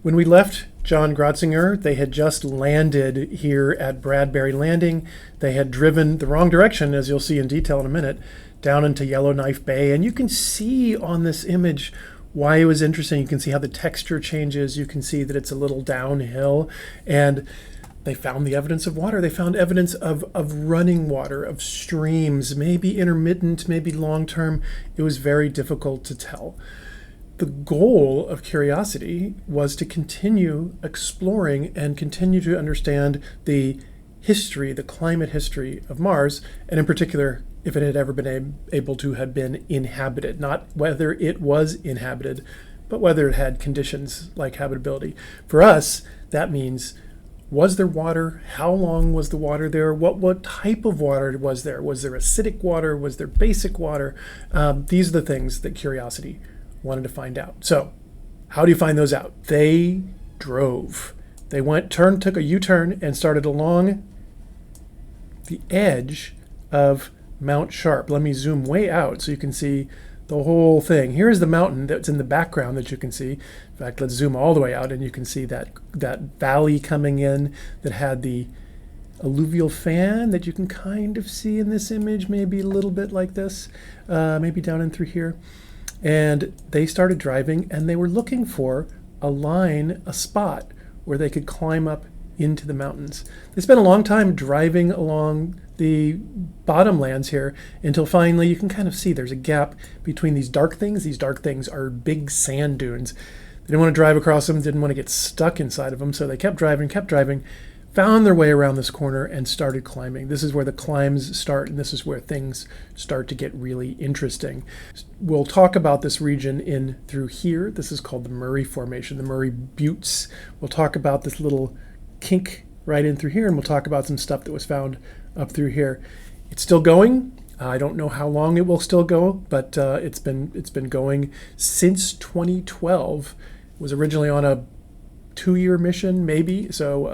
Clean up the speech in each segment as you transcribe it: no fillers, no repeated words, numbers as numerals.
When we left John Grotzinger, they had just landed here at Bradbury Landing. They had driven the wrong direction, as you'll see in detail in a minute, down into Yellowknife Bay. And you can see on this image why it was interesting. You can see how the texture changes. You can see that it's a little downhill. And they found the evidence of water. They found evidence of running water, of streams, maybe intermittent, maybe long-term. It was very difficult to tell. The goal of Curiosity was to continue exploring and continue to understand the history, the climate history of Mars, and in particular, if it had ever been able to have been inhabited. Not whether it was inhabited, but whether it had conditions like habitability. For us, that means, was there water? How long was the water there? What type of water was there? Was there acidic water? Was there basic water? These are the things that Curiosity wanted to find out. So how do you find those out? They drove. They took a U-turn and started along the edge of Mount Sharp. Let me zoom way out so you can see the whole thing. Here's the mountain that's in the background that you can see. In fact, let's zoom all the way out and you can see that valley coming in that had the alluvial fan that you can kind of see in this image, maybe a little bit like this, maybe down in through here. And they started driving and they were looking for a spot where they could climb up into the mountains. They spent a long time driving along the bottomlands here until finally you can kind of see there's a gap between these dark things. These dark things are big sand dunes. They didn't want to drive across them, didn't want to get stuck inside of them, so they kept driving, found their way around this corner and started climbing. This is where the climbs start, and this is where things start to get really interesting. We'll talk about this region in through here. This is called the Murray Formation, the Murray Buttes. We'll talk about this little kink right in through here, and we'll talk about some stuff that was found up through here. It's still going. I don't know how long it will still go, but it's been going since 2012. It was originally on a 2-year mission, maybe, so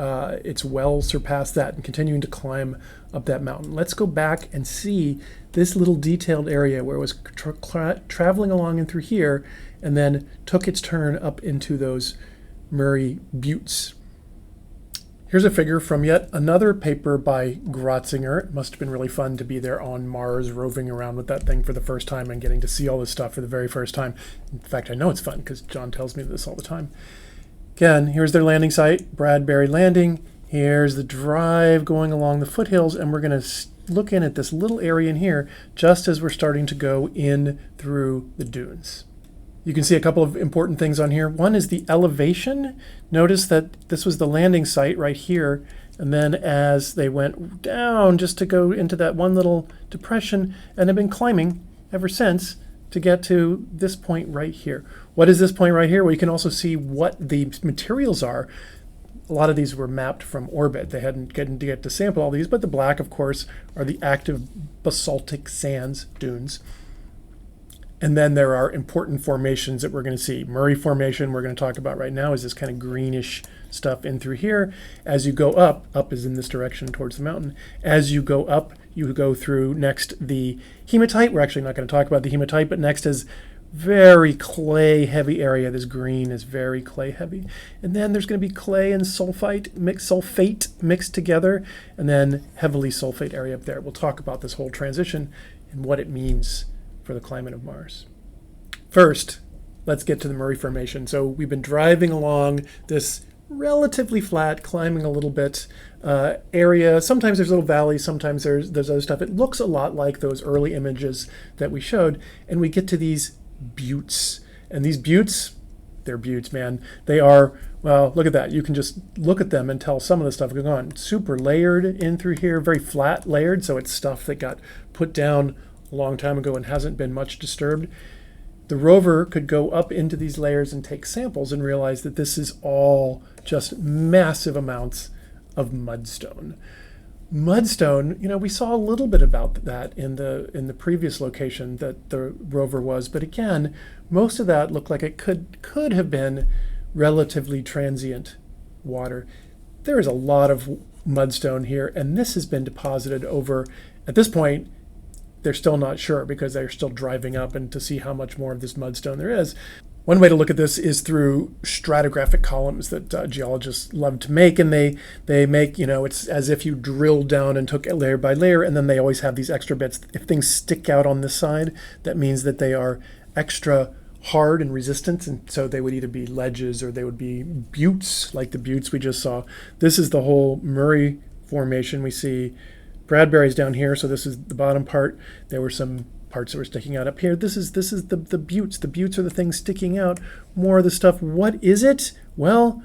it's well surpassed that and continuing to climb up that mountain. Let's go back and see this little detailed area where it was traveling along in through here and then took its turn up into those Murray Buttes. Here's a figure from yet another paper by Grotzinger. It must have been really fun to be there on Mars, roving around with that thing for the first time and getting to see all this stuff for the very first time. In fact, I know it's fun because John tells me this all the time. Again, here's their landing site, Bradbury Landing. Here's the drive going along the foothills, and we're going to look in at this little area in here just as we're starting to go in through the dunes. You can see a couple of important things on here. One is the elevation. Notice that this was the landing site right here, and then as they went down just to go into that one little depression, and have been climbing ever since to get to this point right here. What is this point right here? Well, you can also see what the materials are. A lot of these were mapped from orbit. They hadn't gotten to get to sample all these, but the black, of course, are the active basaltic sands dunes. And then there are important formations that we're going to see. Murray Formation, we're going to talk about right now, is this kind of greenish stuff in through here. As you go up is in this direction towards the mountain. As you go up, you go through next the hematite. We're actually not going to talk about the hematite, but next is very clay heavy area. This green is very clay heavy. And then there's going to be clay and sulfate mixed together, and then heavily sulfate area up there. We'll talk about this whole transition and what it means for the climate of Mars. First, let's get to the Murray Formation. So we've been driving along this relatively flat, climbing a little bit area. Sometimes there's little valleys, sometimes there's other stuff. It looks a lot like those early images that we showed, and we get to these buttes. And these buttes, they're buttes, man. They are, well, look at that. You can just look at them and tell some of the stuff going on. Super layered in through here, very flat layered, so it's stuff that got put down a long time ago and hasn't been much disturbed. The rover could go up into these layers and take samples and realize that this is all just massive amounts of mudstone. Mudstone, we saw a little bit about that in the previous location that the rover was, but again, most of that looked like it could have been relatively transient water. There is a lot of mudstone here, and this has been deposited over, at this point, they're still not sure because they're still driving up and to see how much more of this mudstone there is. One way to look at this is through stratigraphic columns that geologists love to make, and they make, it's as if you drilled down and took it layer by layer, and then they always have these extra bits. If things stick out on this side, that means that they are extra hard and resistant, and so they would either be ledges or they would be buttes, like the buttes we just saw. This is the whole Murray Formation. We see Bradbury's down here, so this is the bottom part. There were some parts that were sticking out up here. This is the buttes. The buttes are the things sticking out. More of the stuff. What is it? Well,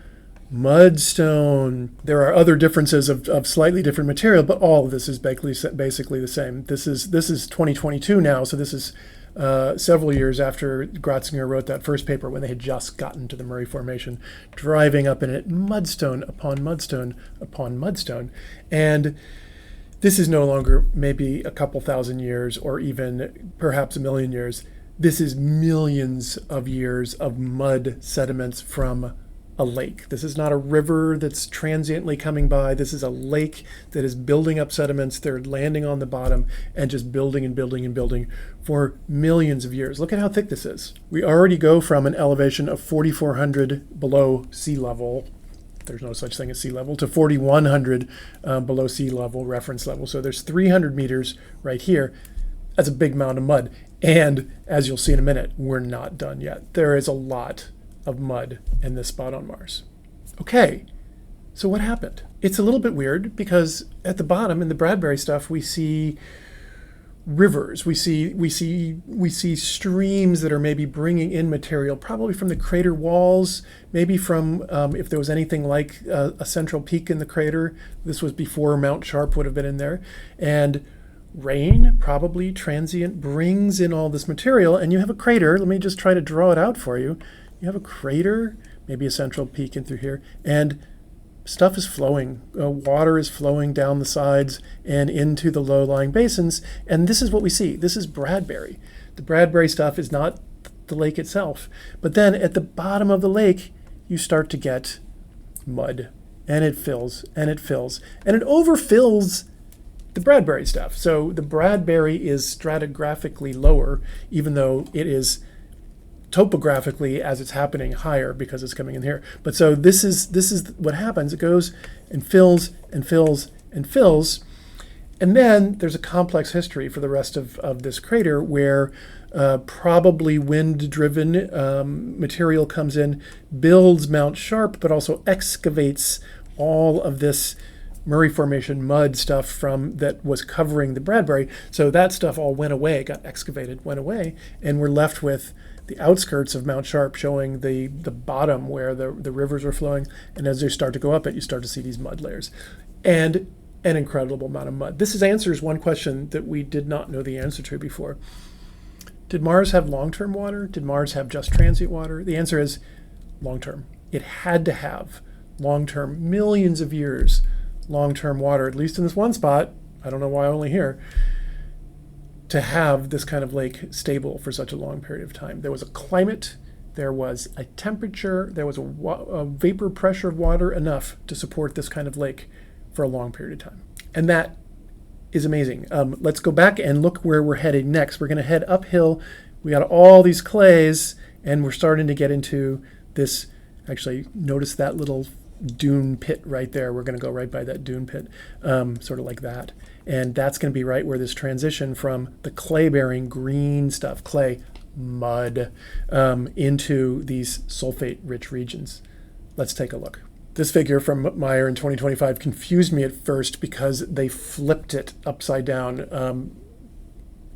mudstone. There are other differences of slightly different material, but all of this is basically the same. This is 2022 now, so this is several years after Grotzinger wrote that first paper when they had just gotten to the Murray Formation, driving up in it, mudstone upon mudstone upon mudstone. And this is no longer maybe a couple thousand years or even perhaps a million years. This is millions of years of mud sediments from a lake. This is not a river that's transiently coming by. This is a lake that is building up sediments. They're landing on the bottom and just building and building and building for millions of years. Look at how thick this is. We already go from an elevation of 4,400 below sea level. There's no such thing as sea level, to 4,100 below sea level, reference level. So there's 300 meters right here. That's a big mound of mud. And as you'll see in a minute, we're not done yet. There is a lot of mud in this spot on Mars. Okay, so what happened? It's a little bit weird because at the bottom in the Bradbury stuff, we see rivers. We see streams that are maybe bringing in material, probably from the crater walls, maybe from if there was anything like a central peak in the crater. This was before Mount Sharp would have been in there. And rain, probably transient, brings in all this material, and you have a crater. Let me just try to draw it out for you. You have a crater, maybe a central peak in through here, and stuff is flowing. Water is flowing down the sides and into the low-lying basins, and this is what we see. This is Bradbury. The Bradbury stuff is not the lake itself, but then at the bottom of the lake, you start to get mud, and it fills, and it fills, and it overfills the Bradbury stuff. So the Bradbury is stratigraphically lower, even though it is topographically, as it's happening, higher because it's coming in here. But so this is what happens. It goes and fills and fills and fills. And then there's a complex history for the rest of this crater where probably wind-driven material comes in, builds Mount Sharp, but also excavates all of this Murray Formation mud stuff from that was covering the Bradbury. So that stuff all went away, got excavated, went away, and we're left with the outskirts of Mount Sharp showing the bottom where the rivers are flowing. And as they start to go up it, you start to see these mud layers. And an incredible amount of mud. This answers one question that we did not know the answer to before. Did Mars have long-term water? Did Mars have just transient water? The answer is long-term. It had to have long-term, millions of years long-term water, at least in this one spot. I don't know why only here, to have this kind of lake stable for such a long period of time. There was a climate, there was a temperature, there was a vapor pressure of water enough to support this kind of lake for a long period of time. And that is amazing. Let's go back and look where we're heading next. We're going to head uphill. We got all these clays, and we're starting to get into this. Actually, notice that little dune pit right there. We're going to go right by that dune pit, sort of like that. And that's going to be right where this transition from the clay-bearing green stuff, clay, mud, into these sulfate-rich regions. Let's take a look. This figure from Meyer in 2025 confused me at first because they flipped it upside down.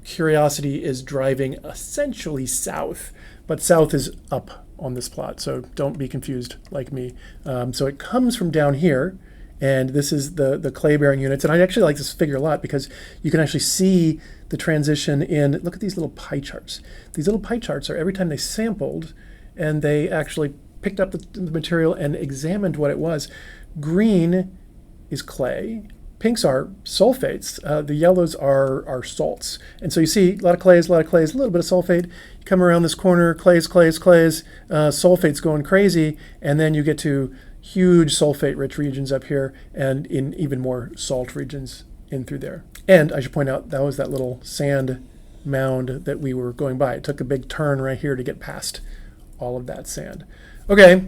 Curiosity is driving essentially south, but south is up on this plot, so don't be confused like me. So it comes from down here, and this is the clay-bearing units. And I actually like this figure a lot because you can actually see the transition in. Look at these little pie charts. These little pie charts are every time they sampled and they actually picked up the material and examined what it was. Green is clay. Pinks are sulfates. The yellows are salts. And so you see a lot of clays, a little bit of sulfate. You come around this corner, clays, sulfates going crazy, and then you get to huge sulfate-rich regions up here and in even more salt regions in through there. And I should point out, that was that little sand mound that we were going by. It took a big turn right here to get past all of that sand. Okay,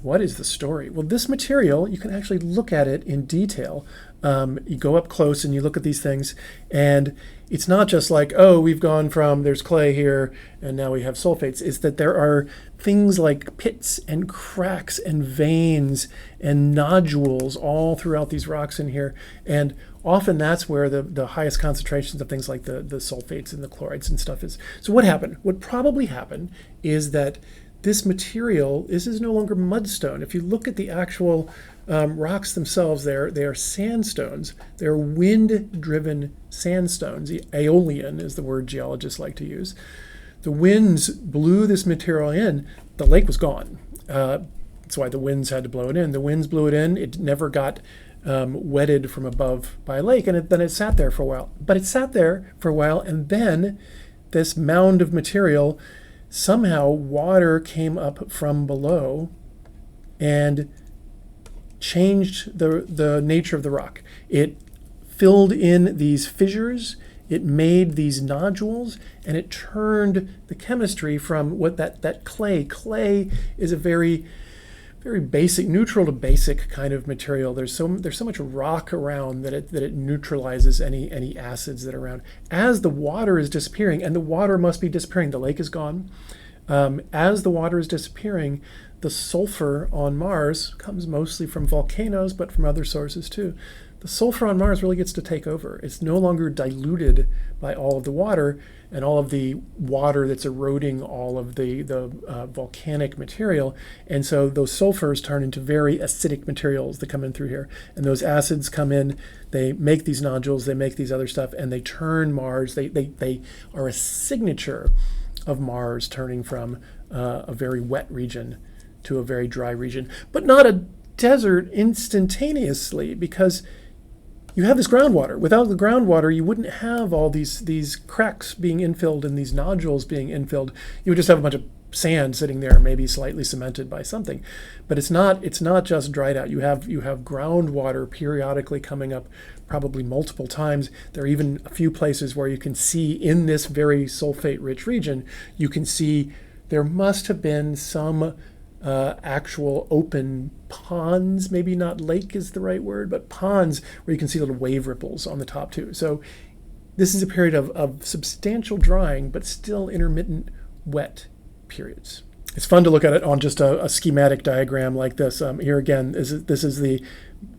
what is the story? Well, this material, you can actually look at it in detail. You go up close and you look at these things, and it's not just like, oh, we've gone from there's clay here and now we have sulfates. It's that there are things like pits and cracks and veins and nodules all throughout these rocks in here. And often that's where the highest concentrations of things like the sulfates and the chlorides and stuff is. So what happened? What probably happened is that this material, this is no longer mudstone. If you look at the actual rocks themselves, they are sandstones. They're wind-driven sandstones. Aeolian is the word geologists like to use. The winds blew this material in. The lake was gone. That's why the winds had to blow it in. The winds blew it in. It never got wetted from above by a lake, and then it sat there for a while. But it sat there for a while, and then this mound of material, somehow water came up from below and changed the nature of the rock. It filled in these fissures, it made these nodules, and it turned the chemistry from what that clay. Clay is a very basic, neutral to basic kind of material. There's so much rock around that it neutralizes any acids that are around. As the water is disappearing, and the water must be disappearing, the lake is gone. As the water is disappearing, the sulfur on Mars comes mostly from volcanoes, but from other sources too. The sulfur on Mars really gets to take over. It's no longer diluted by all of the water and all of the water that's eroding all of the volcanic material. And so those sulfurs turn into very acidic materials that come in through here. And those acids come in, they make these nodules, they make these other stuff, and they turn Mars. They are a signature of Mars turning from a very wet region to a very dry region, but not a desert instantaneously, because you have this groundwater. Without the groundwater, you wouldn't have all these cracks being infilled and these nodules being infilled. You would just have a bunch of sand sitting there, maybe slightly cemented by something. But it's not just dried out. You have groundwater periodically coming up, probably multiple times. There are even a few places where you can see in this very sulfate-rich region, you can see there must have been some actual open ponds, maybe not lake is the right word, but ponds where you can see little wave ripples on the top too. So this is a period of substantial drying, but still intermittent wet periods. It's fun to look at it on just a schematic diagram like this. Here again, this is the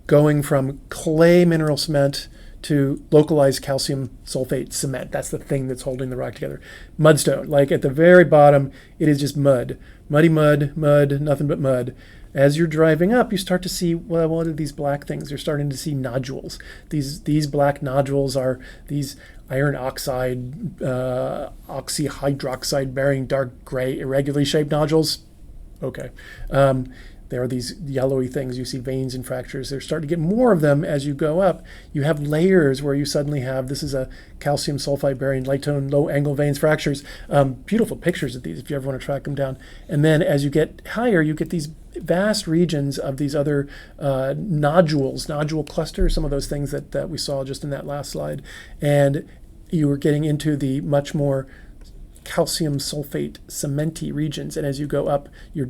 going from clay mineral cement to localized calcium sulfate cement. That's the thing that's holding the rock together. Mudstone, like at the very bottom, it is just mud. Muddy mud, nothing but mud. As you're driving up, you start to see, well, what are these black things? You're starting to see nodules. These black nodules are these iron oxide, oxyhydroxide bearing dark gray, irregularly shaped nodules. Okay. There are these yellowy things. You see veins and fractures. They're starting to get more of them as you go up. You have layers where you suddenly have, this is a calcium sulfide bearing light tone, low angle veins fractures. Beautiful pictures of these if you ever want to track them down. And then as you get higher, you get these vast regions of these other nodules, nodule clusters, some of those things that we saw just in that last slide. And you were getting into the much more calcium sulfate cementy regions, and as you go up, you're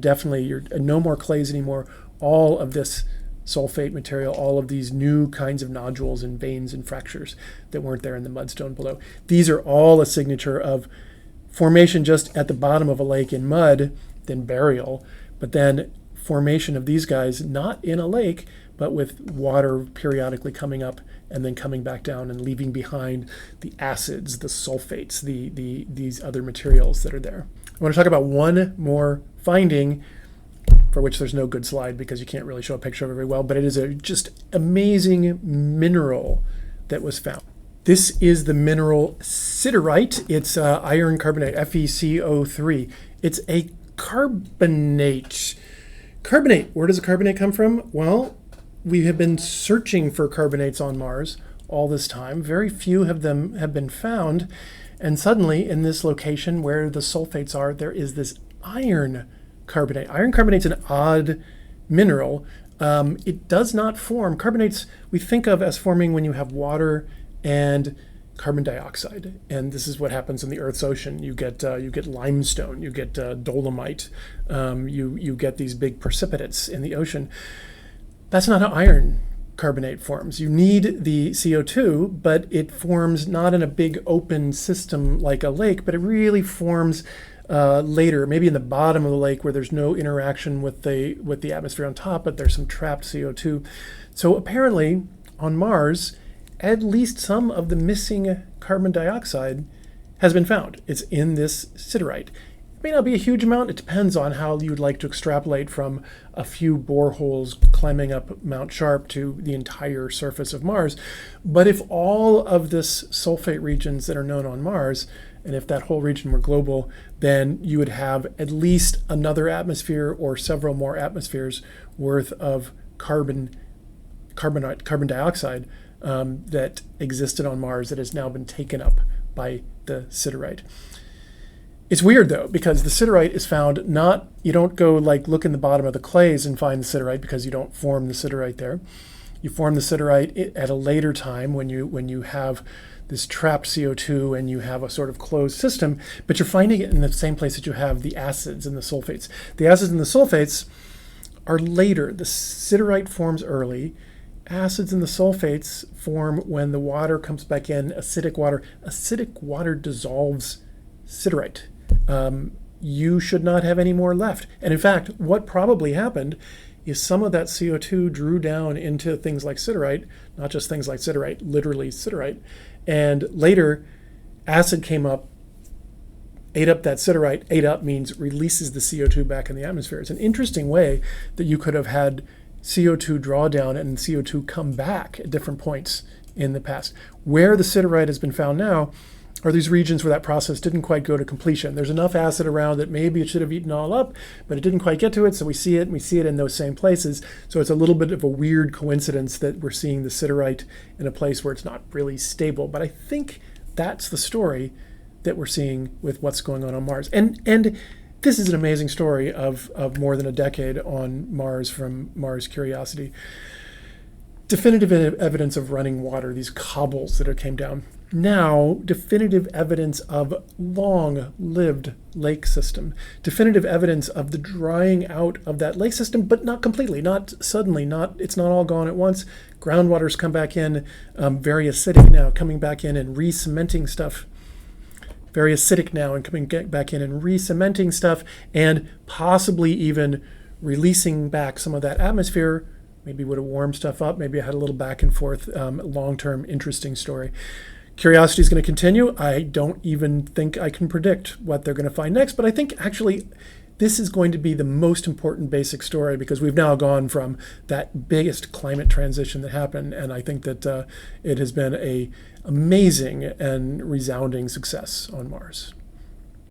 no more clays anymore. All of this sulfate material, all of these new kinds of nodules and veins and fractures that weren't there in the mudstone below. These are all a signature of formation just at the bottom of a lake in mud, then burial, but then formation of these guys not in a lake, but with water periodically coming up and then coming back down and leaving behind the acids, the sulfates, these other materials that are there. I want to talk about one more finding for which there's no good slide because you can't really show a picture of it very well, but it is a just amazing mineral that was found. This is the mineral siderite. It's iron carbonate, FeCO3. It's a carbonate. Carbonate, where does a carbonate come from? Well, we have been searching for carbonates on Mars all this time. Very few of them have been found. And suddenly, in this location where the sulfates are, there is this iron carbonate. Iron carbonate's an odd mineral. It does not form. Carbonates we think of as forming when you have water and carbon dioxide, and this is what happens in the Earth's ocean. You get limestone, you get dolomite, you get these big precipitates in the ocean. That's not how iron carbonate forms. You need the CO2, but it forms not in a big open system like a lake, but it really forms later, maybe in the bottom of the lake where there's no interaction with the atmosphere on top, but there's some trapped CO2. So apparently on Mars, at least some of the missing carbon dioxide has been found. It's in this siderite. It may not be a huge amount. It depends on how you'd like to extrapolate from a few boreholes climbing up Mount Sharp to the entire surface of Mars. But if all of this sulfate regions that are known on Mars, and if that whole region were global, then you would have at least another atmosphere or several more atmospheres worth of carbon dioxide that existed on Mars that has now been taken up by the siderite. It's weird though, because the siderite is found you don't go like look in the bottom of the clays and find the siderite, because you don't form the siderite there. You form the siderite at a later time when you have this trapped CO2 and you have a sort of closed system, but you're finding it in the same place that you have the acids and the sulfates. The acids and the sulfates are later. The siderite forms early. Acids and the sulfates form when the water comes back in, acidic water. Acidic water dissolves siderite. You should not have any more left. And in fact, what probably happened is some of that CO2 drew down into things like siderite, not just things like siderite, literally siderite. And later, acid came up, ate up that siderite. Ate up means releases the CO2 back in the atmosphere. It's an interesting way that you could have had CO2 drawdown and CO2 come back at different points in the past. Where the siderite has been found now are these regions where that process didn't quite go to completion. There's enough acid around that maybe it should have eaten all up, but it didn't quite get to it, so we see it, and we see it in those same places. So it's a little bit of a weird coincidence that we're seeing the siderite in a place where it's not really stable. But I think that's the story that we're seeing with what's going on Mars. And this is an amazing story of more than a decade on Mars from Mars Curiosity. Definitive evidence of running water, these cobbles that came down. Now, definitive evidence of long-lived lake system. Definitive evidence of the drying out of that lake system, but not completely, not suddenly, it's not all gone at once. Groundwater's come back in, very acidic now, coming back in and re-cementing stuff. Very acidic now and coming back in and re-cementing stuff, and possibly even releasing back some of that atmosphere. Maybe would have warmed stuff up. Maybe I had a little back and forth, long-term interesting story. Curiosity is going to continue. I don't even think I can predict what they're going to find next, but I think actually this is going to be the most important basic story, because we've now gone from that biggest climate transition that happened, and I think that it has been an amazing and resounding success on Mars.